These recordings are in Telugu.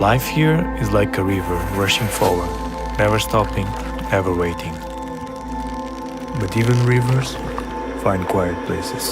Life here is like a river rushing forward, never stopping, never waiting. But even rivers find quiet places.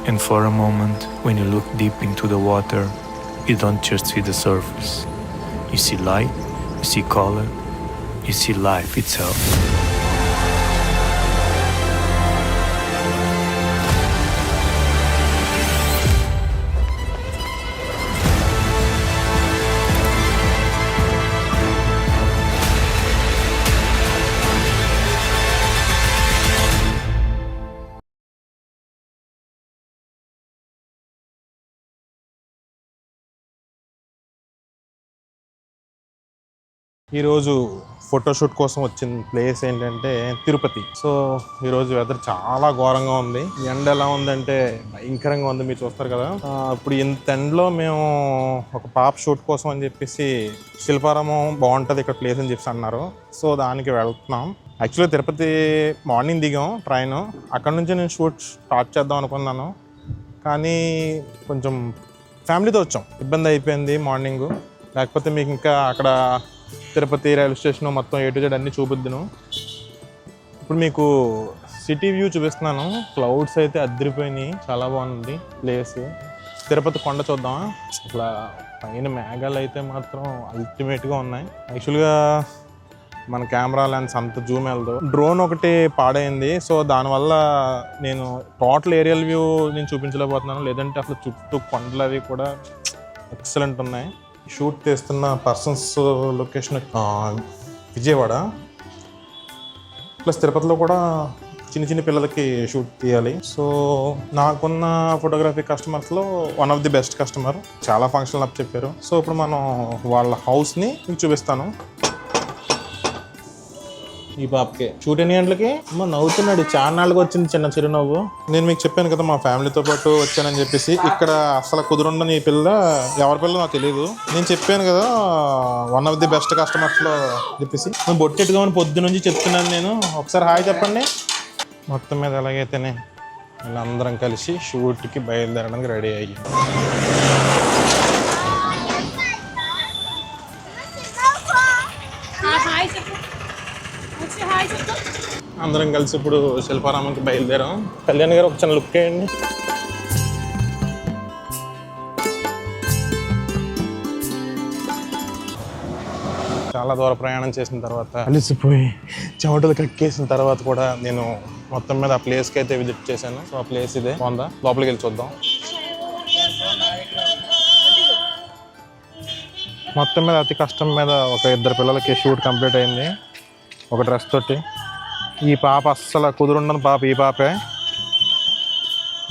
And for a moment, when you look deep into the water, you don't just see the surface. You see light, you see color, you see life itself. ఈరోజు ఫోటోషూట్ కోసం వచ్చిన ప్లేస్ ఏంటంటే తిరుపతి. సో ఈరోజు వెదర్ చాలా ఘోరంగా ఉంది. ఎండ ఎలా ఉందంటే భయంకరంగా ఉంది, మీరు చూస్తారు కదా. ఇప్పుడు ఇంత ఎండలో మేము ఒక పాప షూట్ కోసం అని చెప్పేసి శిల్పారామం బాగుంటుంది ఇక్కడ ప్లేస్ అని చెప్పి అన్నారు. సో దానికి వెళ్తున్నాం. యాక్చువల్లీ తిరుపతి మార్నింగ్ దిగాం ట్రైన్, అక్కడ నుంచి నేను షూట్ స్టార్ట్ చేద్దాం అనుకున్నాను, కానీ కొంచెం ఫ్యామిలీతో వచ్చాం, ఇబ్బంది అయిపోయింది మార్నింగ్. లేకపోతే మీకు ఇంకా అక్కడ తిరుపతి రైల్వే స్టేషన్ మొత్తం A to Z అన్నీ చూపిద్దును. ఇప్పుడు మీకు సిటీ వ్యూ చూపిస్తున్నాను. క్లౌడ్స్ అయితే అదిరిపోయినాయి, చాలా బాగుంది ప్లేస్. తిరుపతి కొండ చూద్దాం. అసలు పైన మేఘాలు అయితే మాత్రం అల్టిమేట్గా ఉన్నాయి. యాక్చువల్గా మన కెమెరా లెన్స్ అంత జూమ్ వెళ్దు, డ్రోన్ ఒకటి పాడైంది. సో దానివల్ల నేను టోటల్ ఏరియల్ వ్యూ నేను చూపించలేకపోతున్నాను. లేదంటే అసలు చుట్టూ కొండలు అవి కూడా ఎక్సలెంట్ ఉన్నాయి. షూట్ చేస్తున్న పర్సన్స్ లొకేషన్ విజయవాడ, ప్లస్ తిరుపతిలో కూడా చిన్న చిన్న పిల్లలకి షూట్ తీయాలి. సో నాకున్న ఫోటోగ్రఫీ కస్టమర్స్లో one of the best customer, చాలా ఫంక్షన్లు అప్ చెప్పారు. సో ఇప్పుడు మనం వాళ్ళ హౌస్ని మీకు చూపిస్తాను. ఈ పాపకి షూట్ ఎన్ని గంటలకి అమ్మ నవ్వుతున్నాడు, చాలా నాళ్ళకి వచ్చింది చిన్న చిరునవ్వు. నేను మీకు చెప్పాను కదా మా ఫ్యామిలీతో పాటు వచ్చానని చెప్పేసి. ఇక్కడ అసలు కుదురుండని ఈ పిల్ల, ఎవరి పిల్ల నాకు తెలియదు. నేను చెప్పాను కదా వన్ ఆఫ్ ది బెస్ట్ కస్టమర్స్లో చెప్పేసి. నేను బొట్టెట్టుకోమని పొద్దు నుంచి చెప్తున్నాను నేను. ఒకసారి హాయ్ చెప్పండి. మొత్తం మీద ఎలాగైతేనే వీళ్ళందరం కలిసి షూట్కి బయలుదేరడానికి రెడీ అయ్యి అందరం కలిసి ఇప్పుడు శిల్పారామంకి బయలుదేరాం. కళ్యాణ్ గారు ఒక చిన్న లుక్ వేయండి. చాలా దూర ప్రయాణం చేసిన తర్వాత అలిసిపోయి చెమటలు కక్కేసిన తర్వాత కూడా నేను మొత్తం మీద ఆ ప్లేస్కి అయితే విజిట్ చేశాను. సో ఆ ప్లేస్ ఇదే, బాగుందా? లోపలికి వెళ్ళి చూద్దాం. మొత్తం మీద అతి కష్టం మీద ఒక ఇద్దరు పిల్లలకి షూట్ కంప్లీట్ అయింది, ఒక డ్రెస్ తోటి. ఈ పాప అస్సలు కుదురుండని పాప, ఈ పాపే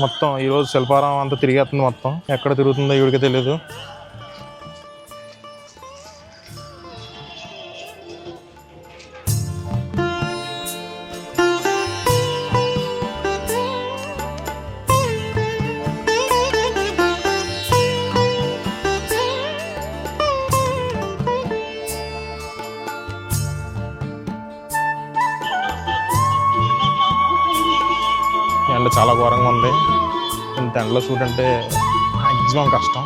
మొత్తం ఈరోజు శిల్పారామం అంతా తిరిగేస్తుంది. మొత్తం ఎక్కడ తిరుగుతుందో ఈవిడికి తెలీదు. ఎండ చాలా ఘోరంగా ఉంది. ఇంత ఎండలో షూట్ అంటే మ్యాక్సిమం కష్టం.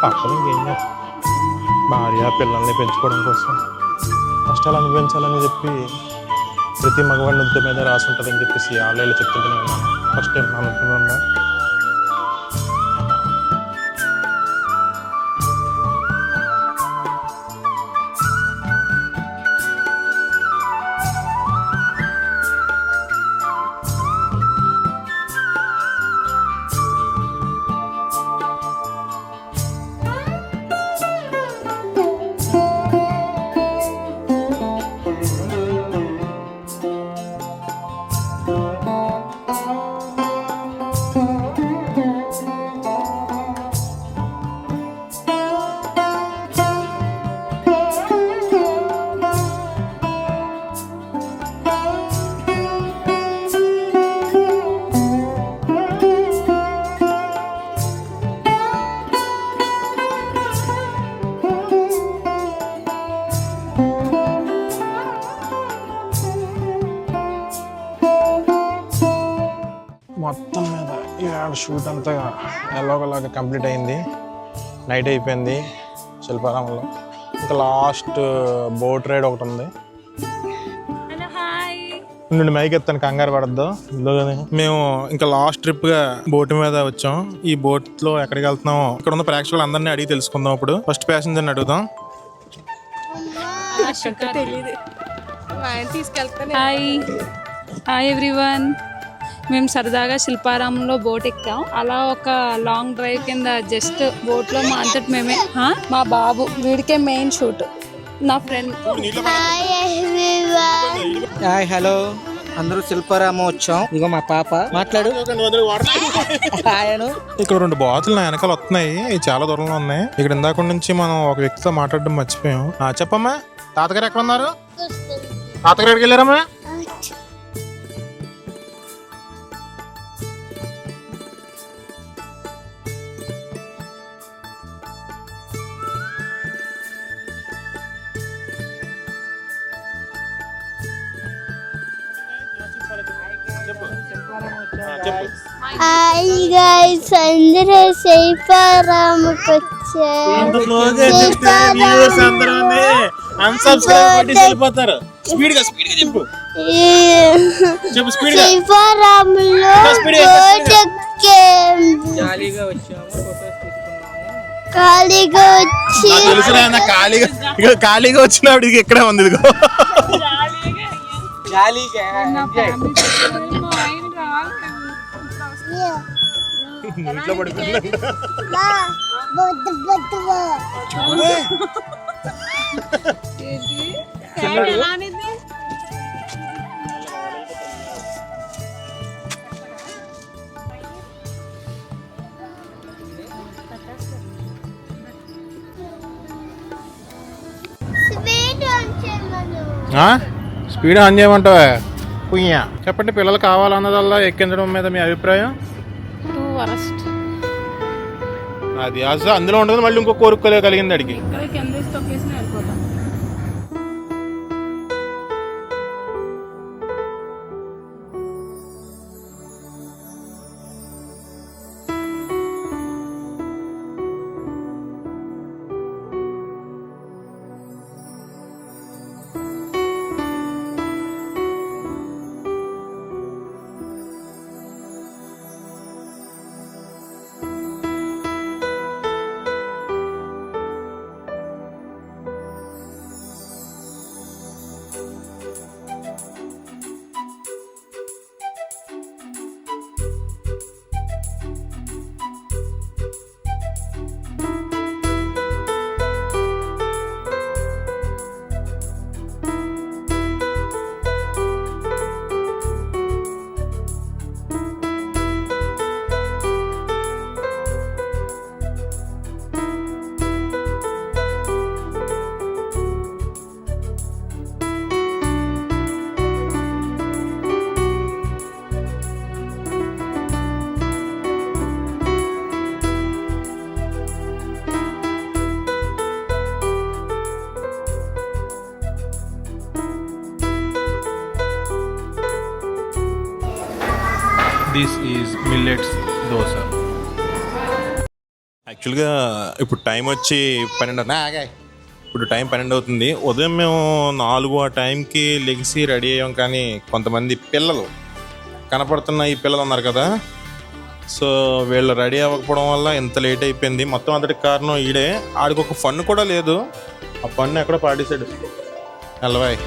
తప్పదు, ఇంకేం చేస్తాం. భార్య పిల్లల్ని పెంచుకోవడం కోసం కష్టాలు అనుభవించాలని చెప్పి ప్రతి మగవాడి నుదుటి మీద రాసి ఉంటుంది అని చెప్పేసి ఆన్లైన్లో చెప్తుంటూనే ఉన్నాను. ఫస్ట్ టైం నా నుదుటి మీద మొత్తం మీద ఇవాళ షూట్ అంతా ఎలాగోలాగా కంప్లీట్ అయింది. నైట్ అయిపోయింది శిల్పారామంలో. ఇంకా లాస్ట్ బోట్ రైడ్ ఒకటి ఉంది. నుండి మైక్ ఎత్తాను, కంగారు పడద్దు. మేము ఇంకా లాస్ట్ ట్రిప్ గా బోట్ మీద వచ్చాం. ఈ బోట్ లో ఎక్కడికి వెళ్తున్నాం, ఇక్కడ ఉన్న ప్రేక్షకులు అందరినీ అడిగి తెలుసుకుందాం. ఇప్పుడు ఫస్ట్ ప్యాసింజర్ని అడుగుదాం. హాయ్ ఎవ్రీవన్, మేము సరదాగా శిల్పారామంలో బోట్ ఎక్కాం. అలా ఒక లాంగ్ డ్రైవ్ కింద జస్ట్ బోట్లో మా అంతటి మేమే, మా బాబు వీడికే మెయిన్ షూట్. నా ఫ్రెండ్ హాయ్ హలో, అందరూ శిల్పారామం వచ్చాం. ఇగో మా పాప మాట్లాడు. ఇక్కడ 2 బాతులు నా వెనకాల వస్తున్నాయి. ఇవి చాలా దూరంలో ఉన్నాయి. ఇక్కడ ఇందాక నుంచి మనం ఒక వ్యక్తితో మాట్లాడడం మర్చిపోయాం. చెప్పమ్మా, తాతగారు ఎక్కడ ఉన్నారు? తాతగారు ఎక్కడికి వెళ్ళారమ్మా? హాయ్ గైస్, అందరూ శిల్పారామంకి వచ్చారు. శిల్పారామంలో బోట్ ఎక్కాం. ఖాళీగా వచ్చినప్పుడు ఇక్కడే ఉంది. ఇదిగో ఇంట్లో పడుకుంటా. స్పీడ్ ఆన్ చేయమంటావా? పుయ్యా చెప్పండి, పిల్లలు కావాలన్నదల్లా ఎక్కించడం మీద మీ అభిప్రాయం? అది అసలు అందులో ఉండదు. మళ్ళీ ఇంకో కోరుకోలే కలిగింది అడిగి. This is millets dosa. యాక్చువల్గా ఇప్పుడు టైం వచ్చి 12. ఇప్పుడు టైం 12 అవుతుంది. ఉదయం మేము 4 ఆ టైంకి లెగిసి రెడీ అయ్యాం, కానీ కొంతమంది పిల్లలు కనపడుతున్న ఈ పిల్లలు ఉన్నారు కదా, సో వీళ్ళు రెడీ అవ్వకపోవడం వల్ల ఇంత లేట్ అయిపోయింది. మొత్తం అంతటికి కారణం ఈడే. ఆడికి ఒక ఫన్ కూడా లేదు, ఆ ఫన్ ఎక్కడో పాడేశాడు ఎల్లవాయ్.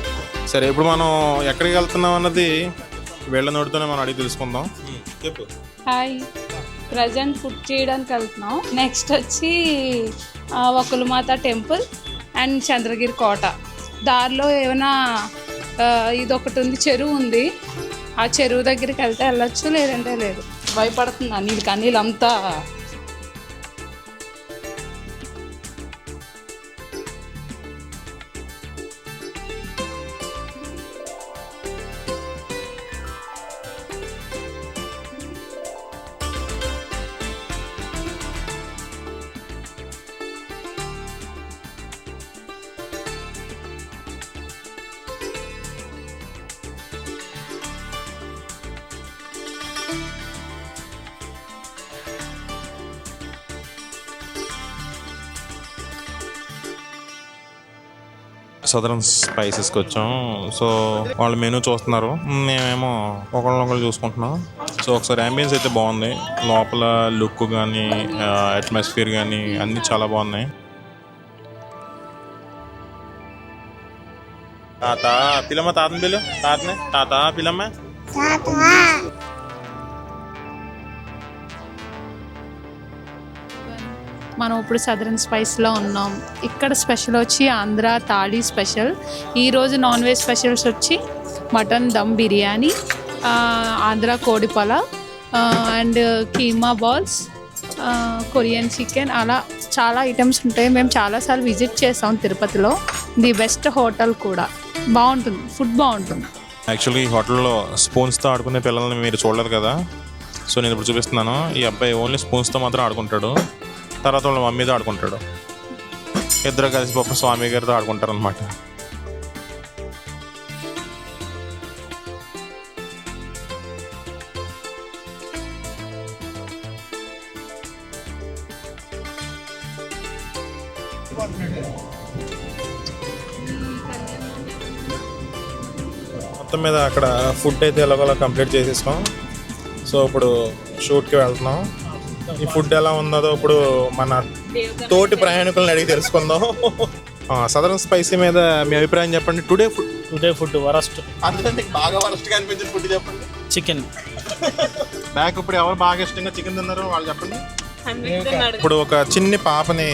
సరే, ఇప్పుడు మనం ఎక్కడికి వెళ్తున్నాం అన్నది వీళ్ళ నోటితోనే మనం అడిగి తెలుసుకుందాం. చెప్పు. హాయ్, ప్రజెంట్ ఫుడ్ చేయడానికి వెళ్తున్నాం. నెక్స్ట్ వచ్చి వకులమాత టెంపుల్ అండ్ చంద్రగిరి కోట. దారిలో ఏమైనా ఇదొకటి ఉంది, చెరువు ఉంది. ఆ చెరువు దగ్గరికి వెళ్తే వెళ్ళొచ్చు, లేదంటే లేదు. భయపడుతుంది నీళ్ళంతా. సదరన్ స్పైసెస్కి వచ్చాం. సో వాళ్ళు మెనూ చూస్తున్నారు, మేమేమో ఒకళ్ళు చూసుకుంటున్నాం. సో ఒకసారి అంబియన్స్ అయితే బాగుంది, లోపల లుక్ కానీ అట్మాస్ఫియర్ కానీ అన్నీ చాలా బాగున్నాయి. తాత పిల్లమ్మ, తాతని పిలు, తాతనే తాత పిల్లమ్మ. మనం ఇప్పుడు సదరన్ స్పైస్లో ఉన్నాం. ఇక్కడ స్పెషల్ వచ్చి ఆంధ్ర థాలీ స్పెషల్. ఈరోజు నాన్ వెజ్ స్పెషల్స్ వచ్చి మటన్ దమ్ బిర్యానీ, ఆంధ్ర కోడి pulao and keema balls, Korean chicken, అలా చాలా ఐటమ్స్ ఉంటాయి. మేము చాలాసార్లు విజిట్ చేసాం తిరుపతిలో. ది బెస్ట్ హోటల్ కూడా, బాగుంటుంది, ఫుడ్ బాగుంటుంది. యాక్చువల్లీ ఈ హోటల్లో స్పూన్స్తో ఆడుకునే పిల్లల్ని మీరు చూడలేదు కదా, సో నేను ఇప్పుడు చూపిస్తున్నాను. ఈ అబ్బాయి ఓన్లీ స్పూన్స్తో మాత్రం ఆడుకుంటాడు, తర్వాత వాళ్ళ మమ్మీతో ఆడుకుంటాడు. ఇద్దరు కలిసి పాప స్వామి గారితో ఆడుకుంటారు అనమాట. మొత్తం మీద అక్కడ ఫుడ్ అయితే ఎలాగోలా కంప్లీట్ చేసేసాం. సో ఇప్పుడు షూట్కి వెళ్తున్నాం. ఈ ఫుడ్ ఎలా ఉన్నదో ఇప్పుడు మన తోటి ప్రయాణికులను అడిగి తెలుసుకుందాం. సదరన్ స్పైసీ మీద మీ అభిప్రాయం చెప్పండి. Today food worst. అంటే బాగా వరస్ట్గా అనిపించిన ఫుడ్ చెప్పండి. చికెన్ బ్యాక్ ఇప్పుడు ఎవరు బాగా ఇష్టంగా చికెన్ తిన్నారో వాళ్ళు చెప్పండి. ఇప్పుడు ఒక చిన్ని పాపని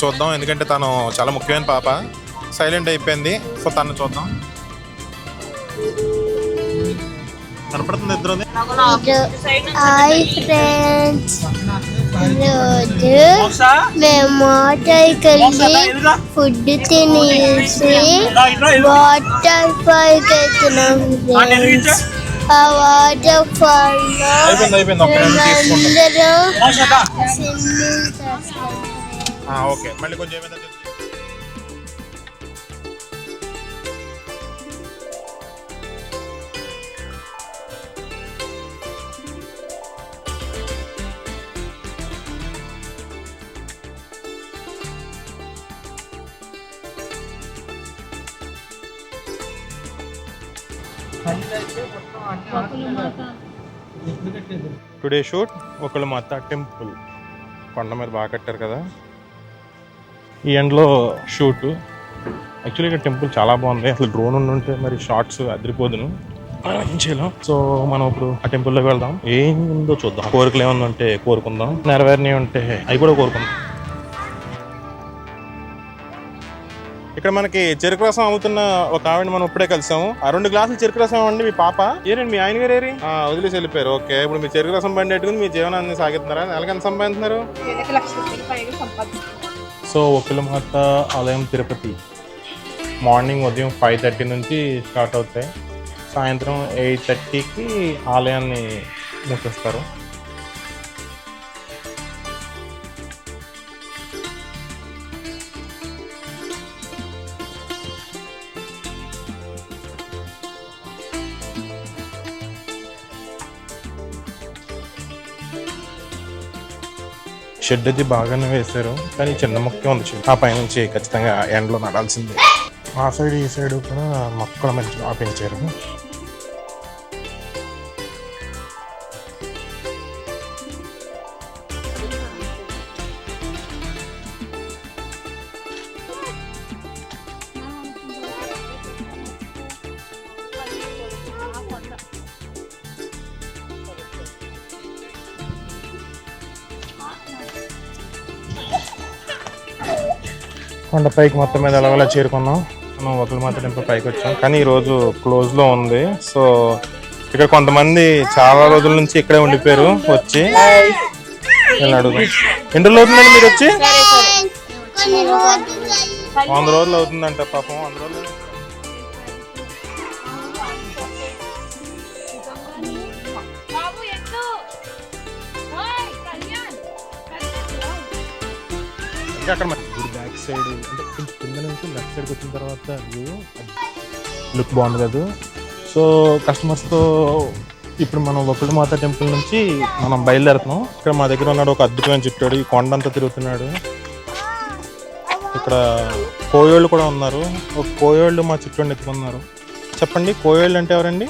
చూద్దాం, ఎందుకంటే తను చాలా ముఖ్యమైన పాప, సైలెంట్ అయిపోయింది. సో తను చూద్దాం. కనపడుతుంది ఇద్దరు. హాయ్ ఫ్రెండ్స్, ఈరోజు మేము హోటల్కి వెళ్ళి ఫుడ్ తినేసి వాటర్ ఫాల్కి వెళ్తున్నాం ఫ్రెండ్స్. ఆ వాటర్ ఫాల్లో అందరూ స్విమ్మింగ్ చేస్తాం. ఓకే, మళ్ళీ కొంచెం ఏమైనా టుడే షూట్ వకులమాత టెంపుల్. కొండ మీద బాగా కట్టారు కదా, ఈ ఎండ్లో షూట్. యాక్చువల్లీ ఇక్కడ టెంపుల్ చాలా బాగుంది. అసలు డ్రోన్ ఉంటే మరి షార్ట్స్ అదిరిపోదును. ఏం చేయలేం. సో మనం ఇప్పుడు ఆ టెంపుల్లోకి వెళ్దాం, ఏం ఉందో చూద్దాం. కోరికలు ఏమన్నా ఉంటే కోరుకుందాం, నెరవేరినవి ఉంటే అవి కూడా కోరుకుందాం. ఇక్కడ మనకి చెరుకు రసం అమ్ముతున్న ఒక ఆవిడ మనం ఇప్పుడే కలిసాము. ఆ 2 గ్లాసులు చెరుకు రసం అండి. మీ పాప ఏరండి, మీ ఆయన గారు ఏరి వదిలేసి వెళ్ళిపోయారు. ఓకే, ఇప్పుడు మీ చెరుకు రసం బండి పెట్టుకుని మీ జీవనాన్ని సాగిస్తున్నారా? నెలకి ఎంత సంపాదిస్తున్నారు? సో వకులమాత ఆలయం తిరుపతి మార్నింగ్ ఉదయం 5:30 నుంచి స్టార్ట్ అవుతాయి. సాయంత్రం 8:30కి ఆలయాన్ని మూసేస్తారు. షెడ్ అది బాగానే వేశారు, కానీ చిన్న మొక్కే ఉంది షెడ్. ఆ పైనుంచి ఖచ్చితంగా ఎండలో నడాల్సిందే. ఆ సైడ్ ఈ సైడ్ కూడా మొక్కలు మంచిగా పెంచారు. కొండపైకి మొత్తం మీద అలా చేరుకున్నాం. మనం ఒకరిమాత టెంపుల్ పైకి వచ్చాం, కానీ ఈరోజు క్లోజ్లో ఉంది. సో ఇక్కడ కొంతమంది చాలా రోజుల నుంచి ఇక్కడే ఉండిపోయారు. వచ్చి నేను అడుగుతాం, ఎన్ని రోజులు అవుతుందండి మీరు వచ్చి? 100 రోజులు అవుతుందంట పాపం. 100 రోజులు అక్కడ గుడి బ్యాక్ సైడ్ అంటే కొంచెం కింద నుంచి లెఫ్ట్ సైడ్కి వచ్చిన తర్వాత వ్యూ లుక్ బాగుంది కదా. సో కస్టమర్స్తో ఇప్పుడు మనం ఒకళ్ళమాత టెంపుల్ నుంచి మనం బయలుదేరుతున్నాం. ఇక్కడ మా దగ్గర ఉన్నాడు ఒక అద్భుతమైన చిట్టాడు, ఈ కొండంతా తిరుగుతున్నాడు. ఇక్కడ కోయోళ్ళు కూడా ఉన్నారు. ఒక కోయోళ్ళు మా చిట్టోడిని ఎత్తుకున్నారు. చెప్పండి, కోయోళ్ళు అంటే ఎవరండి?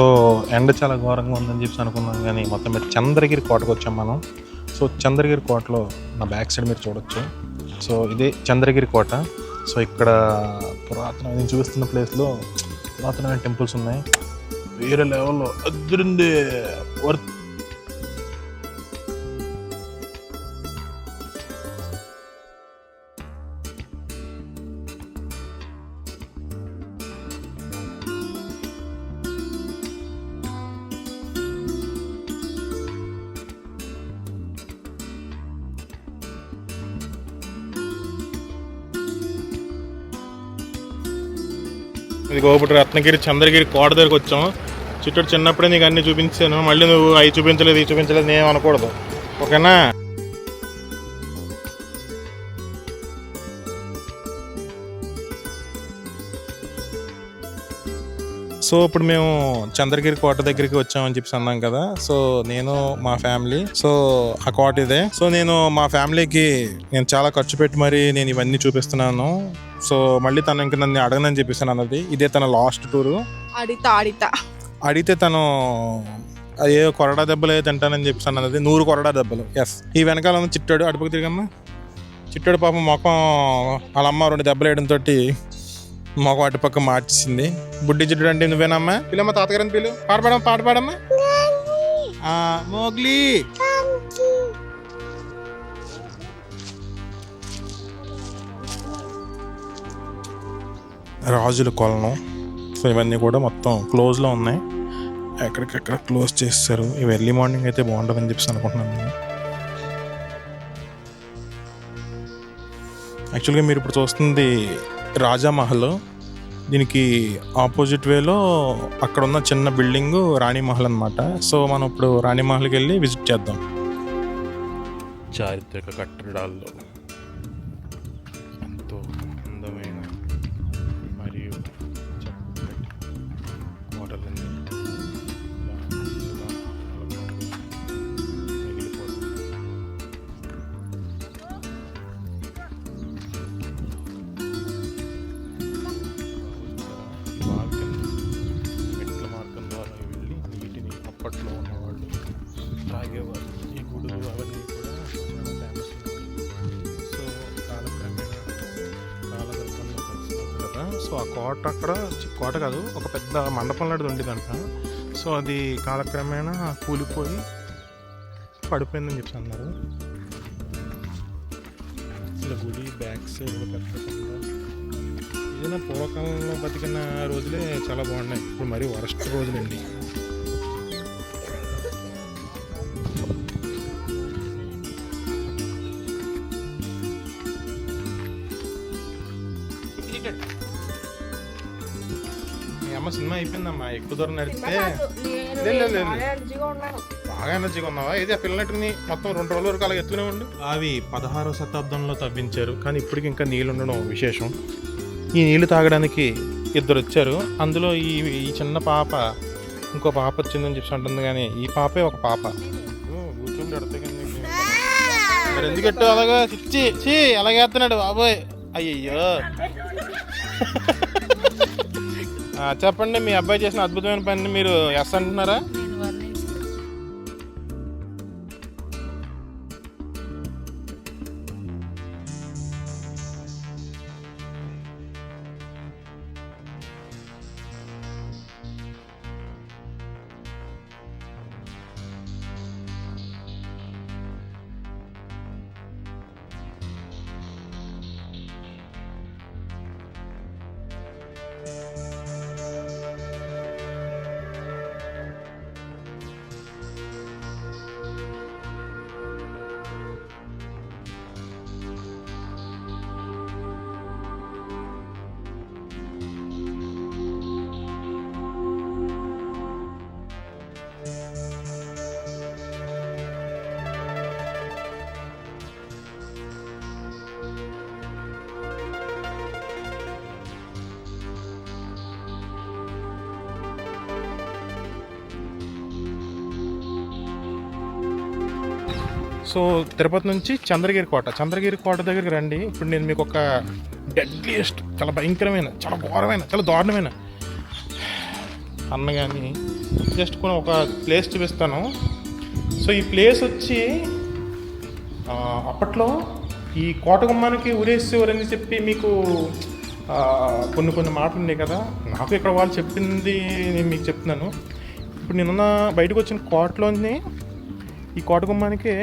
సో ఎండ చాలా ఘోరంగా ఉందని చెప్పి అనుకున్నాం, కానీ మొత్తం మీద చంద్రగిరి కోటకు వచ్చాం మనం. సో చంద్రగిరి కోటలో నా బ్యాక్ సైడ్ మీరు చూడొచ్చు. సో ఇదే చంద్రగిరి కోట. సో ఇక్కడ పురాతన నేను చూపిస్తున్న ప్లేస్లో పురాతనమైన టెంపుల్స్ ఉన్నాయి. వేరే లెవెల్లో అద్దరింది వర్త్. ఇది గోపుడు రత్నగిరి చంద్రగిరి కోట దగ్గరికి వచ్చాం. చిట్టోడు చిన్నప్పుడే నీకు అన్నీ చూపించాను, మళ్ళీ నువ్వు అవి చూపించలేదు ఇవి చూపించలేదు నేను అనకూడదు, ఓకేనా? సో ఇప్పుడు మేము చంద్రగిరి కోట దగ్గరికి వచ్చామని చెప్పి అన్నాం కదా. సో నేను మా ఫ్యామిలీ, సో ఆ కోట ఇదే. సో నేను మా ఫ్యామిలీకి నేను చాలా ఖర్చు పెట్టి మరి నేను ఇవన్నీ చూపిస్తున్నాను. సో మళ్ళీ తను ఇంక నన్ను అడగనని చెప్పేసాను అన్నది. ఇదే తన లాస్ట్ టూరు. అడిగితే తను ఏ కొరడా దెబ్బలు అయితే తింటానని చెప్పేసాను అన్నది. 100 కొరడా దెబ్బలు. ఎస్. ఈ వెనకాల ఉన్న చిట్టాడు అటుపక్క తిరిగమ్మా. చిట్టాడు పాపం మొఖం వాళ్ళ అమ్మ 2 దెబ్బలు వేయడంతో మొఖం అటుపక్క మార్చింది. బుడ్డి చిట్టుడు అంటే నువ్వేనమ్మా? పిల్లమ్మ తాతగారిని పిలు. పాట పాడమ్మా. మోగ్లీ. రాజుల కొలను. సో ఇవన్నీ కూడా మొత్తం క్లోజ్లో ఉన్నాయి, ఎక్కడికెక్కడ క్లోజ్ చేస్తారు. ఇవి ఎర్లీ మార్నింగ్ అయితే బాగుంటుందని చెప్పి అనుకుంటున్నాను నేను. యాక్చువల్గా మీరు ఇప్పుడు చూస్తుంది రాజామహల్. దీనికి ఆపోజిట్ వేలో అక్కడ ఉన్న చిన్న బిల్డింగ్ రాణిమహల్ అనమాట. సో మనం ఇప్పుడు రాణిమహల్కి వెళ్ళి విజిట్ చేద్దాం. చారిత్రక కట్టడాల్లో ఎంతో అందమైన మరియు మోడలన్నీ సో ఆ కోట అక్కడ కోట కాదు, ఒక పెద్ద మండపం లాంటిది ఉండేదంట. సో అది కాలక్రమేణా కూలిపోయి పడిపోయిందని చెప్పి అన్నారు. ఇలా గుడి బ్యాక్ సైడ్ పెద్ద ఏదైనా పూర్వకాలంలో బతికిన రోజులే చాలా బాగున్నాయి. ఇప్పుడు మరీ వరస్ట్ రోజులండి. మీ అమ్మ సినిమా అయిపోయిందమ్మా, ఎక్కువ దూరం నడిస్తే బాగా ఎనర్జీగా ఉన్నావా? ఏది ఆ పిల్లనట్టుని మొత్తం 2 రోజుల వరకు అలా ఎత్తునే ఉండు. అవి 16వ శతాబ్దంలో తవ్వించారు, కానీ ఇప్పటికి ఇంకా నీళ్ళు ఉండడం విశేషం. ఈ నీళ్లు తాగడానికి 2 వచ్చారు. అందులో ఈ చిన్న పాప ఇంకో పాప వచ్చిందని చెప్పి అంటుంది, కానీ ఈ పాపే ఒక పాప. కూర్చుండి అడితే మరి ఎందుకట్టు అలాగా చిచ్చి అలాగేస్తున్నాడు బాబోయ్. అయ్యయ్యో చెప్పండి, మీ అబ్బాయి చేసిన అద్భుతమైన పని మీరు ఎస్ అంటున్నారా? సో తిరుపతి నుంచి చంద్రగిరి కోట దగ్గరికి రండి. ఇప్పుడు నేను మీకు ఒక డెడ్లీయెస్ట్, చాలా భయంకరమైన, చాలా ఘోరమైన, చాలా దారుణమైన అన్నగాని జస్ట్ ఒక ప్లేస్ చూపిస్తాను. సో ఈ ప్లేస్ వచ్చి అప్పట్లో ఈ కోట గుమ్మానికి ఊరేసేవారని చెప్పి మీకు కొన్ని మాటలు ఉన్నాయి కదా. నాకు ఇక్కడ వాళ్ళు చెప్పింది నేను మీకు చెప్తున్నాను. ఇప్పుడు నేనున్న బయటకు వచ్చిన కోటలోని ఈ కోట గుమ్మానికి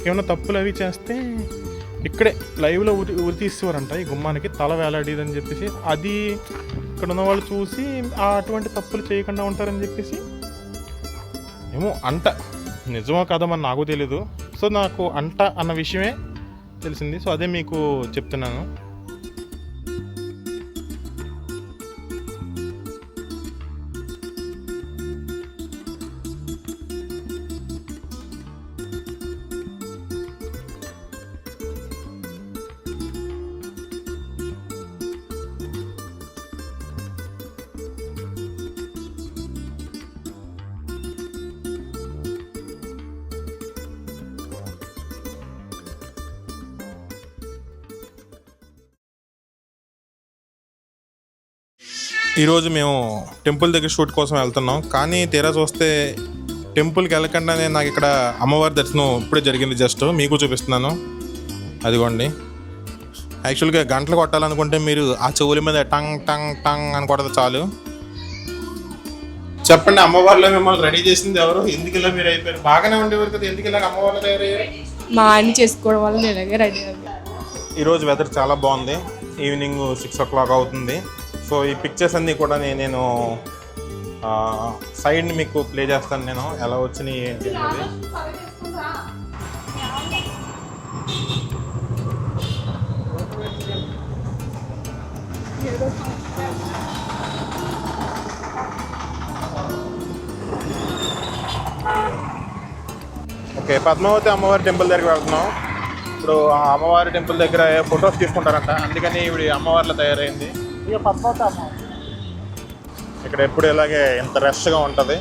ఏమైనా తప్పులు అవి చేస్తే ఇక్కడే లైవ్లో ఉరి తీసేవారంట. ఈ గుమ్మానికి తల వేలాడేదని చెప్పేసి, అది ఇక్కడ ఉన్న వాళ్ళు చూసి అటువంటి తప్పులు చేయకుండా ఉంటారని చెప్పేసి ఏమో అంట. నిజమో కాదో మరి నాకు తెలీదు. సో నాకు అంట అన్న విషయమే తెలిసింది. సో అదే మీకు చెప్తున్నాను. ఈరోజు మేము టెంపుల్ దగ్గర షూట్ కోసం వెళ్తున్నాం, కానీ తీరా చూస్తే టెంపుల్కి వెళ్ళకుండానే నాకు ఇక్కడ అమ్మవారి దర్శనం ఇప్పుడే జరిగింది. జస్ట్ మీకు చూపిస్తున్నాను. అదిగోండి. యాక్చువల్గా గంటలు కొట్టాలనుకుంటే మీరు ఆ చెవుల మీద టంగ్ టంగ్ టంగ్ అని కొట్టదు చాలు. చెప్పండి, అమ్మవారిలో మిమ్మల్ని రెడీ చేసింది ఎవరు? ఎందుకు ఇలా మీరు అయిపోయారు? బాగానే ఉండేవారు కదా, ఎందుకు ఇలా అమ్మవారిలో తయారయ్యారు? మా ఆయన చేసుకోవడం వల్ల నేను ఇలాగే రెడీ అయ్యాను. ఈరోజు వెదర్ చాలా బాగుంది. ఈవినింగ్ 6 o'clock అవుతుంది. సో ఈ పిక్చర్స్ అన్నీ కూడా నేను సైడ్ని మీకు ప్లే చేస్తాను. నేను ఎలా వచ్చినాయి ఏంటి అనేది. ఓకే, పద్మావతి అమ్మవారి టెంపుల్ దగ్గరికి వెళ్తున్నాం. ఇప్పుడు ఆ అమ్మవారి టెంపుల్ దగ్గర ఫొటోస్ తీసుకుంటారంట, అందుకని ఇప్పుడు అమ్మవారిలో తయారైంది. ఇక పద్మావతి అమ్మ ఇక్కడ ఎప్పుడు ఇలాగే ఇంత రష్గా ఉంటుంది.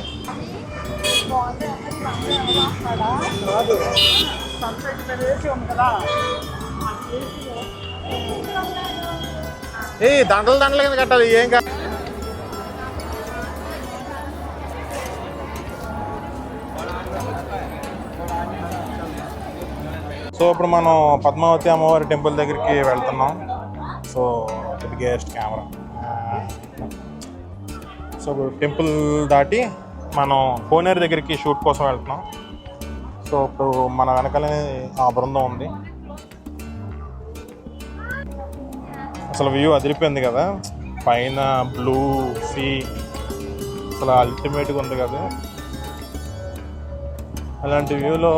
ఏ దండలు కింద కట్టాలి, ఏం కాదు. సో ఇప్పుడు మనం పద్మావతి అమ్మవారి టెంపుల్ దగ్గరికి వెళ్తున్నాం. So biggest camera so temple దాటి మనం కోనేరు దగ్గరికి షూట్ కోసం వెళ్తున్నాం. సో ఇప్పుడు మన వెనకాలనే ఆ బృందం ఉంది. అసలు వ్యూ అదిరిపోయింది కదా, పైన బ్లూ సీ అసలు అల్టిమేట్గా ఉంది కదా. అలాంటి వ్యూలో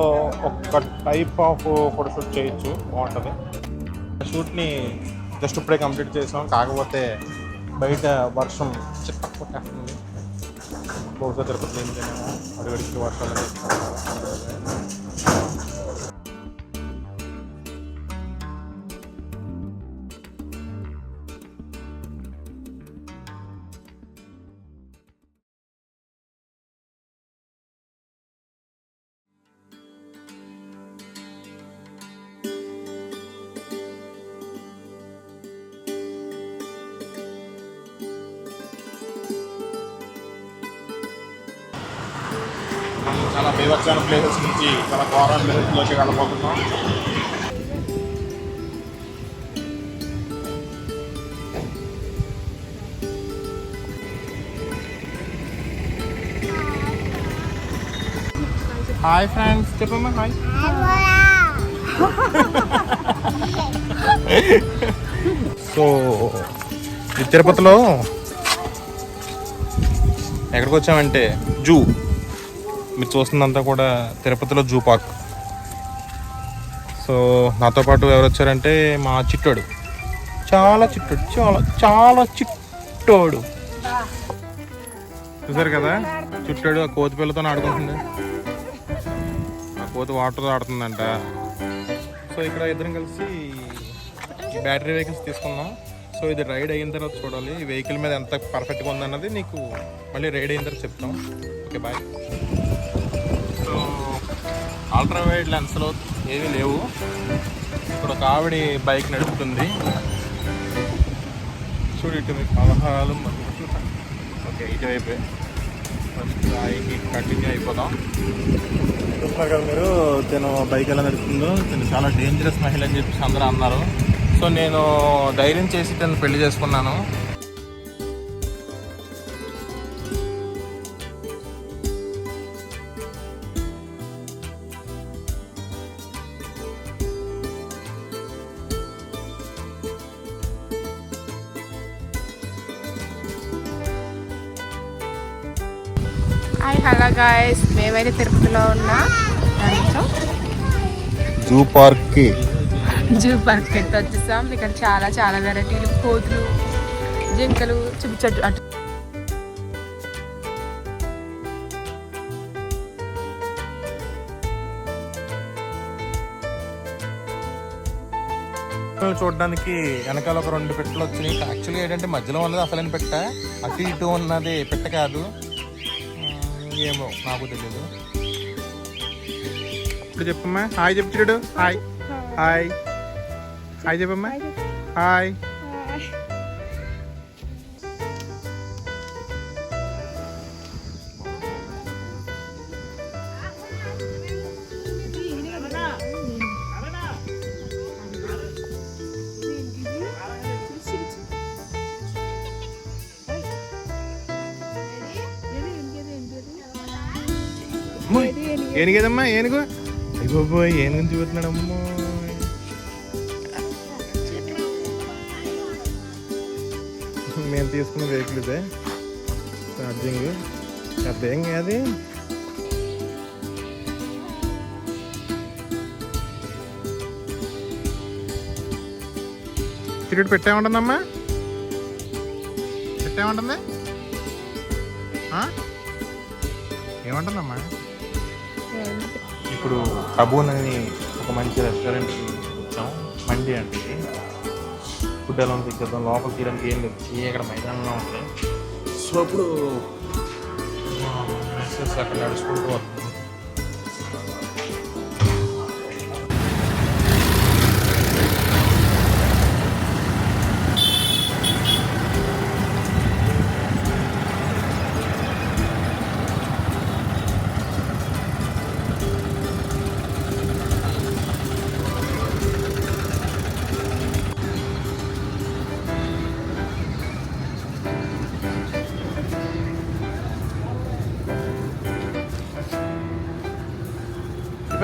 ఒక టైప్ ఆఫ్ ఫోటోషూట్ చేయొచ్చు, బాగుంటుంది. షూట్ని జస్ట్ ఇప్పుడే కంప్లీట్ చేసాం, కాకపోతే బయట వర్షం చిట్ట కొట్టేస్తుంది. బహుశా తిరుపతి ఏంటేనేమో అడిగడికి వర్షాలు. చాలా బీభత్సమైన ప్లేసెస్ నుంచి చాలా ఘోరమైన ప్లేసెస్లోకి వెళ్ళబోతున్నాం. హాయ్ ఫ్రెండ్స్, చెప్పమ్మా హాయ్. సో ఈ తిరుపతిలో ఎక్కడికి వచ్చామంటే జూ. మీరు చూస్తుందంతా కూడా తిరుపతిలో జూ పార్క్. సో నాతో పాటు ఎవరు వచ్చారంటే మా చిట్టోడు, చాలా చిట్టోడు. చూసారు కదా, చిట్టోడు ఆ కోతి పిల్లతో ఆడుకుంటుంది. ఆ కోతి వాటర్తో ఆడుతుందంట. సో ఇక్కడ ఇద్దరం కలిసి బ్యాటరీ వెహికల్స్ తీసుకున్నాం. సో ఇది రైడ్ అయిన తర్వాత చూడాలి ఈ వెహికల్ మీద ఎంత పర్ఫెక్ట్గా ఉందన్నది నీకు మళ్ళీ రైడ్ అయిన తర్వాత చెప్తాం. Okay bye. So ultra wide లెన్స్లో ఏమీ లేవు. ఇక్కడ ఒక ఆవిడ బైక్ నడుపుతుంది. చూడు ఇటు మీకు పదహారాలు. ఓకే ఇటువైపు కంటిన్యూ అయిపోదాం. చూస్తున్నారు కదా మీరు, తను బైక్ ఎలా నడుపుతుందో. తను చాలా డేంజరస్ మహిళ అని చెప్పేసి అందరూ అన్నారు. సో నేను ధైర్యం చేసి తను పెళ్లి చేసుకున్నాను. హాయ్ హలో గాయస్, మేమైతే తిరుపతిలో ఉన్నా. జూ పార్క్కి జూ పార్క్ అయితే వచ్చేసాం. ఇక్కడ చాలా వెరైటీలు, కోతులు, జింకలు చూపించట్టు. అటు చూడడానికి వెనకాల ఒక 2 పెట్టెలు వచ్చినాయి. యాక్చువల్గా ఏంటంటే మధ్యలో ఉన్నది అసలైన పెట్ట, అటు ఇటు ఉన్నది పెట్ట కాదు. ఏమో నాకు తెలియదు. ఇప్పుడు చెప్పమ్మా హాయ్ చెప్తాడు. హాయ్ హాయ్ హాయ్ చెప్పమ్మా హాయ్. ఏనుగేదమ్మా ఏనుగు? అయిపోయి ఏనుగుని చూపుతున్నాడమ్మో. మేము తీసుకున్న వెహికల్ ఇదే, ఛార్జింగ్ అదేం కాదు. టికెట్ పెట్టేమంటుందమ్మా? పెట్టేమంటుంది? ఏమంటుందమ్మా? ఇప్పుడు అబూన్ అని ఒక మంచి రెస్టారెంట్కి వచ్చాం. మండి అంటే ఫుడ్ ఎలా ఉంది కదా, లోపల తీయడానికి ఏం లేదు, ఇక్కడ మైదానంలో ఉంటాయి. సో ఇప్పుడు అక్కడ నడుచుకుంటూ వస్తుంది.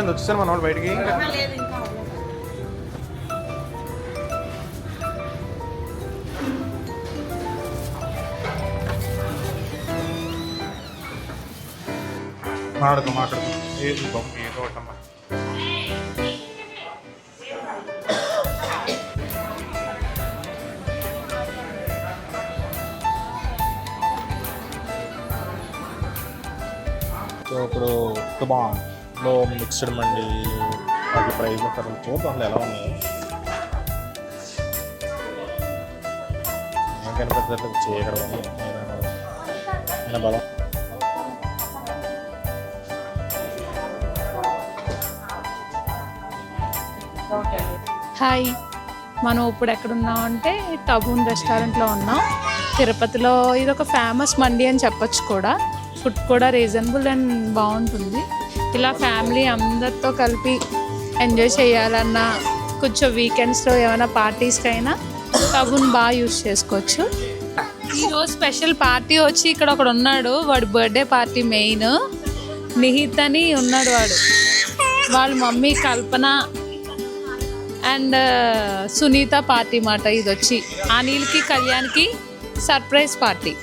అయిపోయింది, వచ్చేసాను మన వాళ్ళు బయటికి. మాట్లాడుకో ఏది బొమ్మ ఏదో ఒకటమ్మా. సో ఇప్పుడు తుబాన్లో మిక్స్డ్ మండి వాటి ప్రైస్ అసలు చూద్దాం అసలు ఎలా ఉన్నాయి. ఏం కనిపెట్టలేదు చేయగడ బలం. హాయ్, మనం ఇప్పుడు ఎక్కడున్నాం అంటే టబూన్ రెస్టారెంట్లో ఉన్నాం తిరుపతిలో. ఇది ఒక ఫేమస్ మండి అని చెప్పొచ్చు కూడా. ఫుడ్ కూడా రీజనబుల్ అండ్ బాగుంటుంది. ఇలా ఫ్యామిలీ అందరితో కలిపి ఎంజాయ్ చేయాలన్నా, కొంచెం వీకెండ్స్లో ఏమైనా పార్టీస్కైనా టబూన్ బాగా యూజ్ చేసుకోవచ్చు. ఈరోజు స్పెషల్ పార్టీ వచ్చి ఇక్కడ ఒకడు ఉన్నాడు, వాడి బర్త్డే పార్టీ మెయిన్. నిహిత్ అని ఉన్నాడు వాడు. వాళ్ళ mummy Kalpana and Sunita party మాట. ఇది వచ్చి అనిల్కి కళ్యాణ్కి సర్ప్రైజ్ పార్టీ.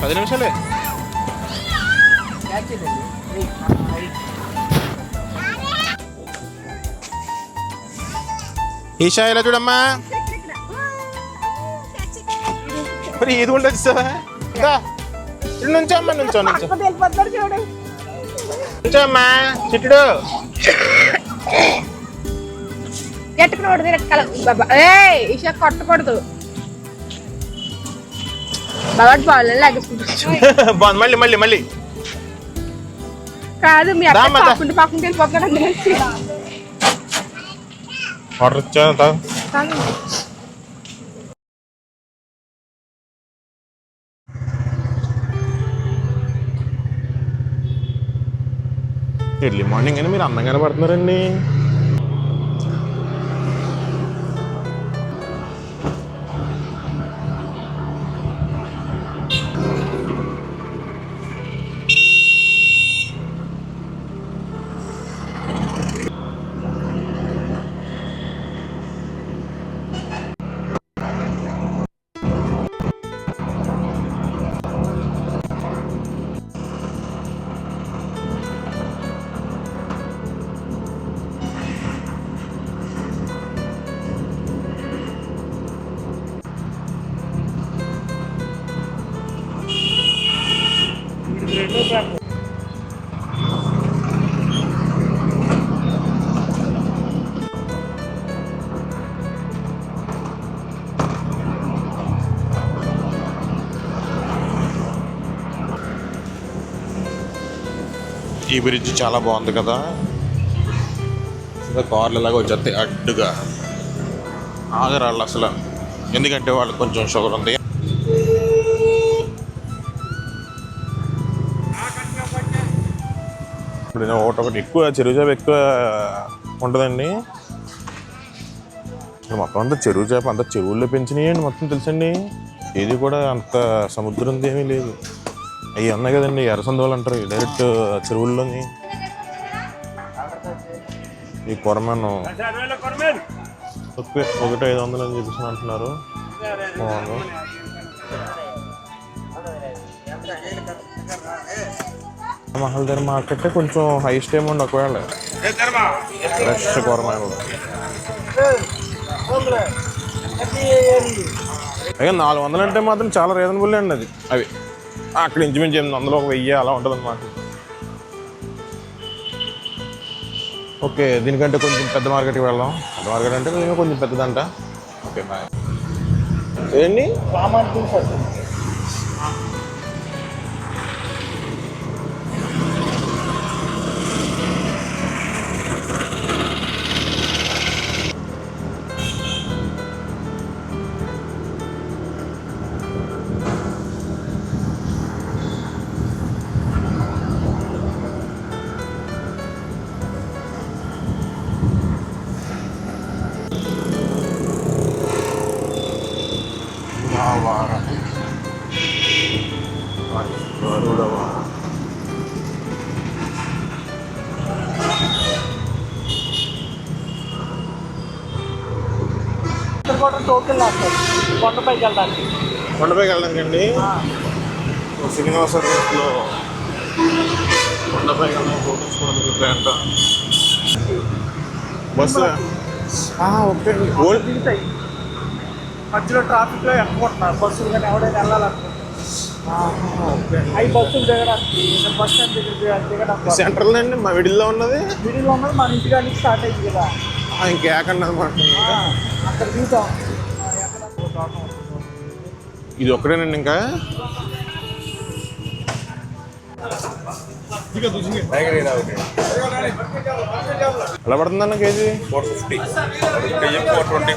పది నిమిషాలే. ఈషా ఇలా చూడమ్మా, మరి ఇది ఉండదు సార్. నుంచోమ్మా, నుంచో నుంచోమ్మా. చిట్టుడు కొట్టకూడదు బాగుంది. మళ్ళీ మళ్ళీ మళ్ళీ కాదు, మీ పక్కన పక్కన వెళ్ళిపోతాడు. ఆర్డర్ ఇచ్చా. ఎర్లీ మార్నింగ్ అని మీరు అందంగానే పడుతున్నారండి. ఈ బ్రిడ్జ్ చాలా బాగుంది కదా. ఇంకా కార్లు ఎలాగో వచ్చేస్తాయి అడ్డుగా. ఆగరాళ్ళు అసలు, ఎందుకంటే వాళ్ళకి కొంచెం షుగర్ ఉంది. ఇప్పుడు ఒకటి ఎక్కువ చెరువు చేప ఎక్కువ ఉంటుందండి. మొత్తం అంతా చెరువు చేప అంతా చెరువుల్లో పెంచినాయండి మొత్తం తెలుసండి. ఏది కూడా అంత సముద్రంది ఏమీ లేదు. అవి ఉన్నాయి కదండి ఎర్రసందువలు అంటారు డైరెక్ట్ చెరువుల్లోని. ఈ కొరమను ఒకటి 500 అని చెప్పేసి అంటున్నారు. బాగుంది. మహల్ దగ్గర మార్కెట్ కొంచెం హైస్ట్ ఏముండి ఒకవేళ ఫ్రెష్ కొరమలు అయ్యా 400 అంటే మాత్రం చాలా రీజనబుల్ అండి అది. అవి అక్కడ ఇంచుమించు 800 1000 అలా ఉంటుంది అన్నమాట. ఓకే దీనికంటే కొంచెం పెద్ద మార్కెట్కి వెళ్దాం. పెద్ద మార్కెట్ అంటే కొంచెం పెద్దదంట. Okay bye. ఏంటి కొండపైకి వెళ్ళడానికి. కొండపైకి వెళ్ళడానికండి శ్రీనివాస రోడ్లో కొండపైకి వెళ్ళడం ఫోటోస్ కూడా దొరుకుతాయంట. బస్సు ఓకే ఓల్డ్ దిగుతాయి మధ్యలో ట్రాఫిక్లో ఎక్కుకుంటున్నారు బస్సులు కానీ ఎవడైనా వెళ్ళాలనుకుంటున్నారు. అవి బస్సులు దిగడానికి బస్ స్టాండ్ దిగడానికి సెంట్రల్ అండి మా మిడిల్లో ఉన్నది. మిడిల్లో ఉన్నది మన ఇంటికాడికి స్టార్ట్ అయింది కదా. ఇంకేకండి అనమాట. అక్కడ దిగుతాం. ఇది ఒక్కడేనండి ఇంకా ఎలా పడుతుందన్న కేజీ? 450. 420.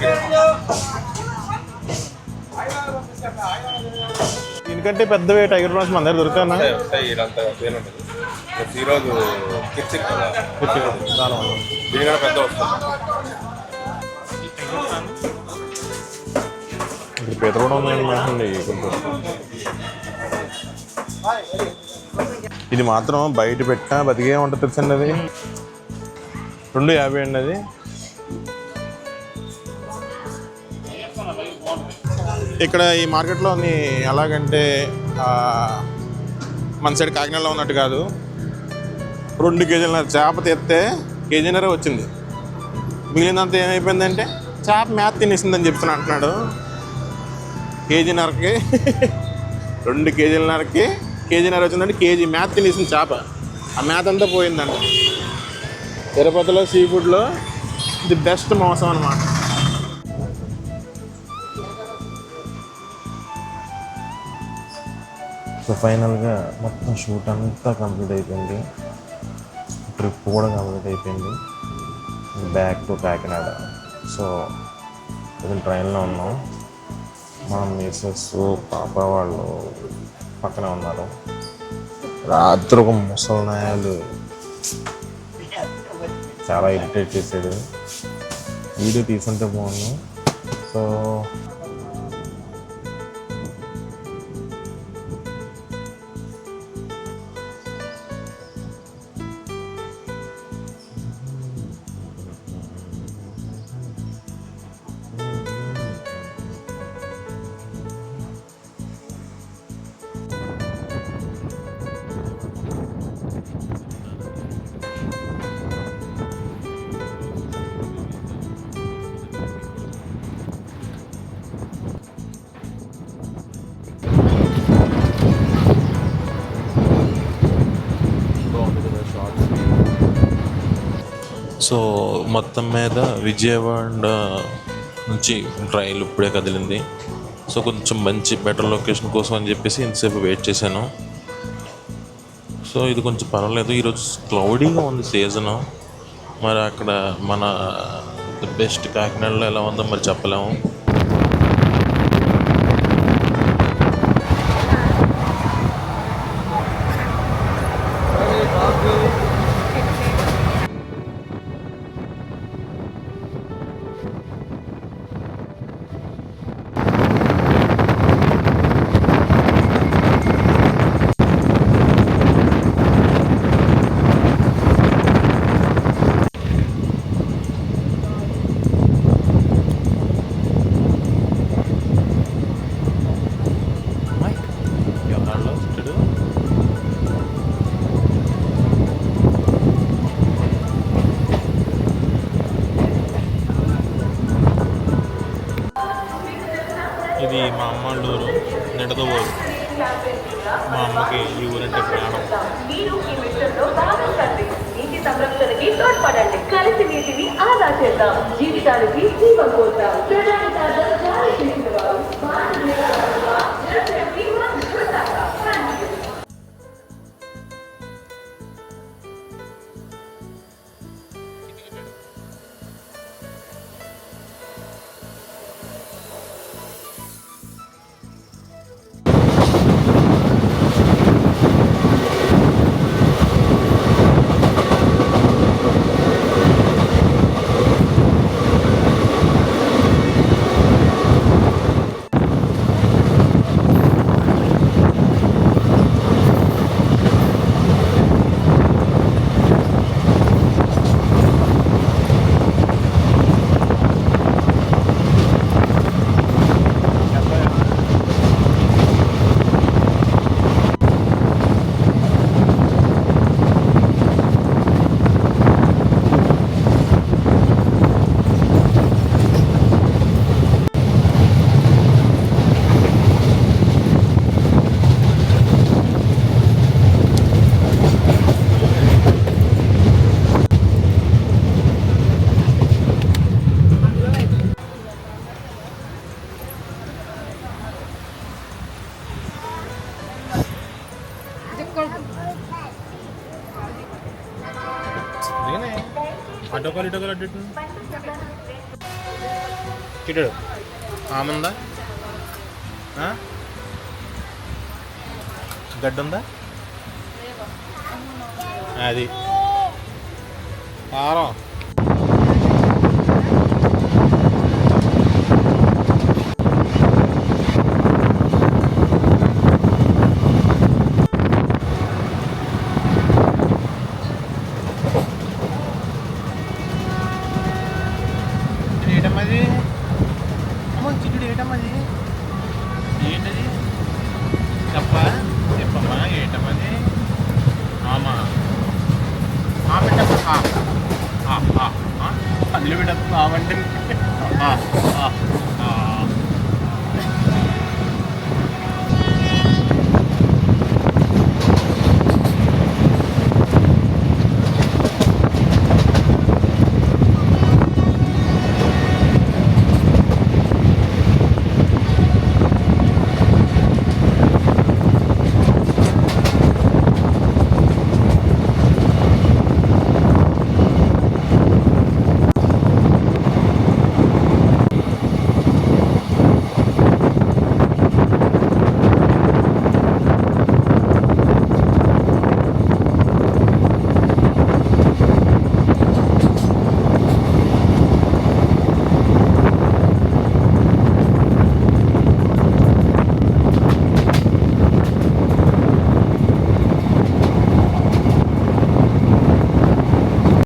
దీనికంటే పెద్దవి టైగర్ ప్రాన్స్ మన దగ్గర దొరుకుతాయన్నా? ఈరోజు కిర్చిక్ కదా దానివల్ల దీనికన్నా పెద్ద వస్తుంది. పీత కూడా ఉందండి మేకండి కొంచెం. ఇది మాత్రం బయట పెట్టినా బతికే ఉంటుంది తెలుసండి. అది 250 అండి. అది ఇక్కడ ఈ మార్కెట్లో ఎలాగంటే మన సైడ్ కాకినాడలో ఉన్నట్టు కాదు. 2 కేజీల చేప తెస్తే కేజీన్నర వచ్చింది. మిగిలినంత ఏమైపోయిందంటే చేప మేత తినేసిందని చెప్తున్నా అంటున్నాడు. కేజీన్నరకి 2 కేజీలన్నరకి కేజీన్నర వచ్చిందంటే కేజీ మేత తినేసింది చేప. ఆ మేత అంతా పోయిందండి. తిరుపతిలో సీ ఫుడ్లో ది బెస్ట్ మోసం అన్నమాట. సో ఫైనల్గా మొత్తం షూట్ అంతా కంప్లీట్ అయిపోయింది. ట్రిప్ కూడా కంప్లీట్ అయిపోయింది. Back to Kakinada. సో ఇది ట్రైన్లో ఉన్నాం. మా మిస్సెస్ పాప వాళ్ళు పక్కనే ఉన్నారు. రాత్రి ఒక ముసలినాయాలు చాలా ఇరిటేట్ చేసాడు. వీడియో తీసుంటే బాగుంది. సో సో మొత్తం మీద విజయవాడ నుంచి ట్రైన్ ఇప్పుడే కదిలింది. సో కొంచెం మంచి బెటర్ లొకేషన్ కోసం అని చెప్పేసి ఇంతసేపు వెయిట్ చేశాను. సో ఇది కొంచెం పర్వాలేదు. ఈరోజు క్లౌడీగా ఉంది సీజను. మరి అక్కడ మన బెస్ట్ కాకినాడలో ఎలా ఉందో మరి చెప్పలేము. ఇది మా అమ్మ వాళ్ళ ఊరు నిడదవోలు. మా అమ్మకి ఈ ఊరంటే ప్రాణం. మీరు ఈ మిషన్లో భాగండి. నీటి సంరక్షణకి తోడ్పడండి. కలిసి నీటిని ఆదా చేద్దాం. జీవితానికి జీవం పోతాం. ప్రధాని సాధన జారీ చేసిన వారు అటోకాలు ఇటోకాలు అడ్డు ఇటాడు ఆముందా గడ్డ ఉందా అది కారం ఏటమ్మది అమ్మ చిక్కుడు ఏటమ్మది ఏంటది చెప్పమ్మా ఏటమ్మది ఆమా పెట్టమ్మా అందులో పెట్టమ్మా ఆమంటే